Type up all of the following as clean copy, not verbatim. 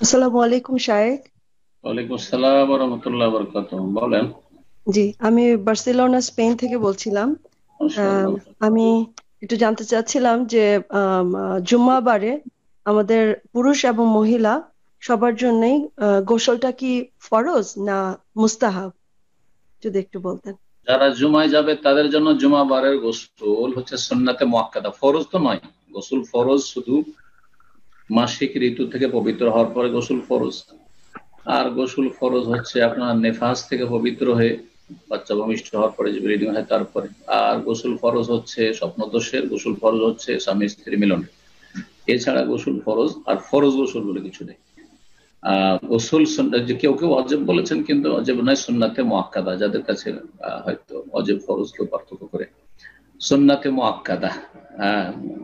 আসসালামু আলাইকুম শায়েখ। ওয়ালাইকুম আসসালাম ওয়া রাহমাতুল্লাহি ওয়া বারাকাতুহু। বলেন। জি, আমি বার্সেলোনা স্পেন থেকে বলছিলাম। আম, মাশাআল্লাহ। আমি একটু জানতে চাচ্ছিলাম যে জুম্মাবারে আমাদের পুরুষ এবং মহিলা সবার জন্যই গোসলটা কি ফরজ না মুস্তাহাব, যদি একটু বলতেন। যারা জুমায় যাবে তাদের জন্য জুমাবারের গোসল হচ্ছে সুন্নাতে মুআক্কাদা, ফরজ তো নয়। গোসল ফরজ শুধু মাসিক ঋতু থেকে পবিত্র হওয়ার পরে গোসল ফরজ। আর গোসল ফরজ হচ্ছে আপনার নেফাস থেকে পবিত্র হয়ে বাচ্চা ভূমিষ্ঠ হওয়ার পরে যে ব্লিডিং হয় তারপরে। আর গোসল ফরজ হচ্ছে স্বপ্নদোষের, গোসল ফরজ হচ্ছে স্বামী স্ত্রী মিলন। এছাড়া গোসল ফরজ আর ফরজ গোসল বলে কিছু নেই। গোসল যে কেউ কেউ অজেব বলেছেন, কিন্তু অজেব নয়, সুন্নাতে মুআক্কাদা। যাদের কাছে হয়তো অজেব ফরজ কেউ পার্থক্য করে, সুন্নাতে মুআক্কাদা।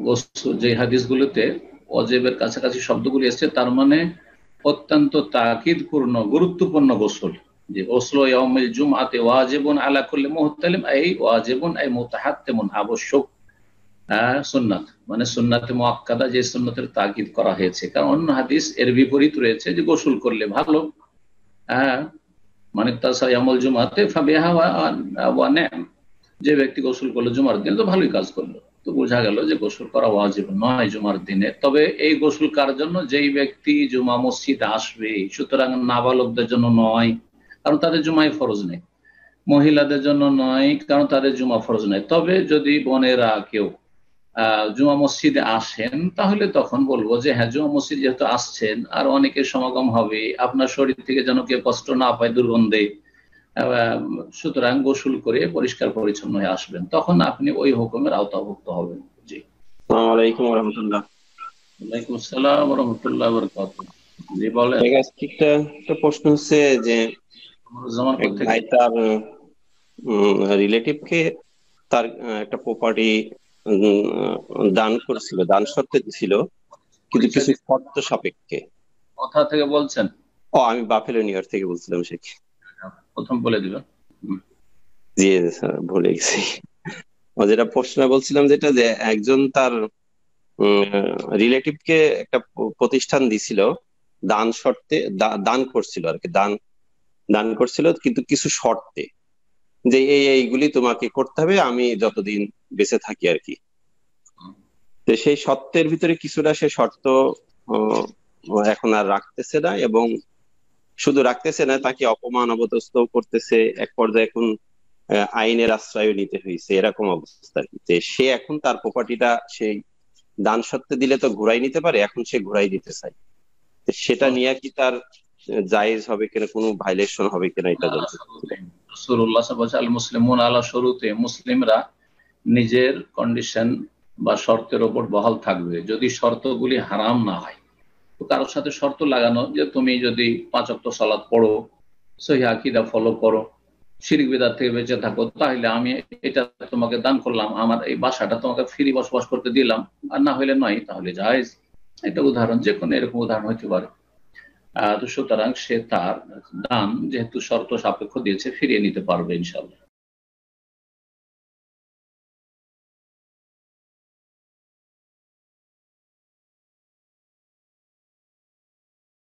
গোসল যে হাদিসগুলোতে অজেবের কাছাকাছি শব্দগুলি এসেছে, তার মানে অত্যন্ত তাকিদপূর্ণ গুরুত্বপূর্ণ গোসল। যে গোসল ইয়াউমিল জুমআতি ওয়াজিবুন আলা কুল্লি মুহতালিম, এই ওয়াজিবুন এই মুতাহাত্তিমুন, আবশ্যক। সুন্নাত মানে সুন্নাতে মুআক্কাদা, যে সুন্নতের তাকিদ করা হয়েছে। কারণ অন্য হাদিস এর বিপরীত রয়েছে যে গোসল করলে ভালো। হ্যাঁ, মানে তাসায়ামুল জুমাতে ফাবিহা ওয়া নি'ম, যে ব্যক্তি গোসল করলো জুমার দিনে তো ভালোই কাজ করলো। তো বোঝা গেল যে গোসল করা ওয়াজিব নয় জুমার দিনে। তবে এই গোসল কার জন্য? যেই ব্যক্তি জুমা মসজিদে আসবে। সুতরাং নাবালকদের জন্য নয়, কারণ তাদের জুমায় ফরজ নেই। মহিলাদের জন্য নয়, কারণ তাদের জুমা ফরজ নেই। তবে যদি বোনেরা কেউ জুমা মসজিদে আসেন, তাহলে তখন বলবো যে হ্যাঁ, জুমা মসজিদ যেহেতু আসছেন আর অনেকের সমাগম হবে, আপনার শরীর থেকে যেন কেউ কষ্ট না পায় দুর্গন্ধে, আহ, সুতরাং গোসল করে পরিষ্কার পরিচ্ছন্ন হয়ে আসবেন, তখন আপনি ওই হুকুমের আওতাভুক্ত হবেন। জি। আসসালামু আলাইকুম রহমতুল্লাহ। ওয়ালাইকুম আসসালাম রহমতুল্লাহ বরকাত। জি বলেন। আজকে একটা একটা প্রশ্ন হচ্ছে যে জামান এক কোথেকে? ভাই তার রিলেটিভ কে তার একটা প্রপার্টি দান করছিল, দান সত্ত্বে ছিল, কিন্তু পরিচয় কিছু দিন। শর্ত সাপেক্ষে। কোথা থেকে বলছেন? আমি বাফেলো নিউ ইয়র্ক থেকে বলছিলাম শেখ। প্রথম বলে দিবেন। জি স্যার, ভুলে গেছি। যেটা প্রশ্ন বলছিলাম, যেটা যে একজন তার রিলেটিভ কে একটা প্রতিষ্ঠান দিছিল, দান শর্তে দান করছিল আর কি, দান দান করছিল কিন্তু কিছু শর্তে, যে এইগুলি তোমাকে করতে হবে আমি যতদিন বেঁচে থাকি আর কি। তো সেই শর্তের ভিতরে কিছুটা সে শর্ত আহ, এখন আর রাখতেছে না, এবং শুধু রাখতেছে না, তাকে অপমান অপদস্থ করতেছে। এক পর্যায়ে এখন আইনের আশ্রয় নিতে হয়েছে, এরকম অবস্থা আর কি। যে সে এখন তার প্রপার্টিটা সেই দান সত্ত্বে দিলে তো ঘুরাই নিতে পারে, এখন সে ঘুরাই দিতে চায়। তো সেটা নিয়ে কি তার জায়েজ হবে কিনা, কোনো ভাইলেশন হবে কিনা, এটা জানতে চাচ্ছিলাম। রাসূলুল্লাহ সাল্লাল্লাহু আলাইহি ওয়াসাল্লাম বলেছেন, আল মুসলিমুন আলা শুরুতে, মুসলিমরা নিজের কন্ডিশন বা শর্তের ওপর বহাল থাকবে, যদি শর্তগুলি হারাম না হয়। তো কারোর সাথে শর্ত লাগানো যে তুমি যদি 5 ওয়াক্ত সালাত পড়ো, সহিহ আকীদা ফলো করো, শিরক বিদআত থেকে বেঁচে থাকো, তাহলে আমি এটা তোমাকে দান করলাম, আমার এই বাসাটা তোমাকে ফ্রি বসবাস করতে দিলাম। আর না হইলে নয়, তাহলে জায়েজ। এটা উদাহরণ, যে কোনো এরকম উদাহরণ হতে পারে। তো সুতরাং সে তার দান যেহেতু শর্ত সাপেক্ষ দিয়েছে, ফিরিয়ে নিতে পারবে ইনশাল্লাহ।